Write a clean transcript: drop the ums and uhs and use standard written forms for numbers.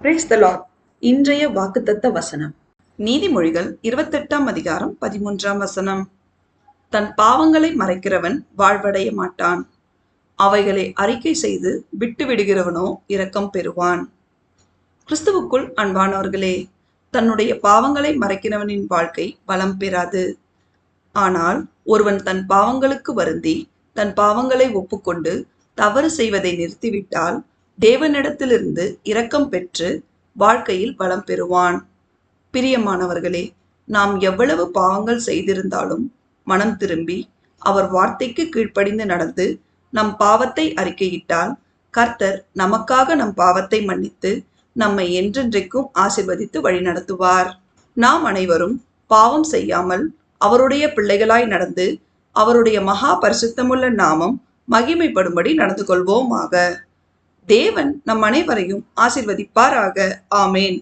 Praise the Lord. இன்றைய வாக்குத்தத்த வசனம் நீதிமொழிகள் 28ஆம் அதிகாரம் 13ஆம் வசனம். தன் பாவங்களை மறைக்கிறவன் வாழ்வடைய மாட்டான், அவைகளை அறிக்கை செய்து விட்டு விடுகிறவனோ இரக்கம் பெறுவான். கிறிஸ்துவுக்குள் அன்பானவர்களே, தன்னுடைய பாவங்களை மறைக்கிறவனின் வாழ்க்கை வளம் பெறாது. ஆனால் ஒருவன் தன் பாவங்களுக்கு வருந்தி தன் பாவங்களை ஒப்புக்கொண்டு தவறு செய்வதை நிறுத்திவிட்டால் தேவனிடத்திலிருந்து இரக்கம் பெற்று வாழ்க்கையில் வளம் பெறுவான். பிரியமானவர்களே, நாம் எவ்வளவு பாவங்கள் செய்திருந்தாலும் மனம் திரும்பி அவர் வார்த்தைக்கு கீழ்ப்படிந்து நடந்து நம் பாவத்தை அறிக்கையிட்டால் கர்த்தர் நமக்காக நம் பாவத்தை மன்னித்து நம்மை என்றென்றைக்கும் ஆசீர்வதித்து வழிநடத்துவார். நாம் அனைவரும் பாவம் செய்யாமல் அவருடைய பிள்ளைகளாய் நடந்து அவருடைய மகா பரிசுத்தமுள்ள நாமம் மகிமைப்படும்படி நடந்து கொள்வோமாக. தேவன் நம் அனைவரையும் ஆசீர்வதிப்பாராக. ஆமேன்.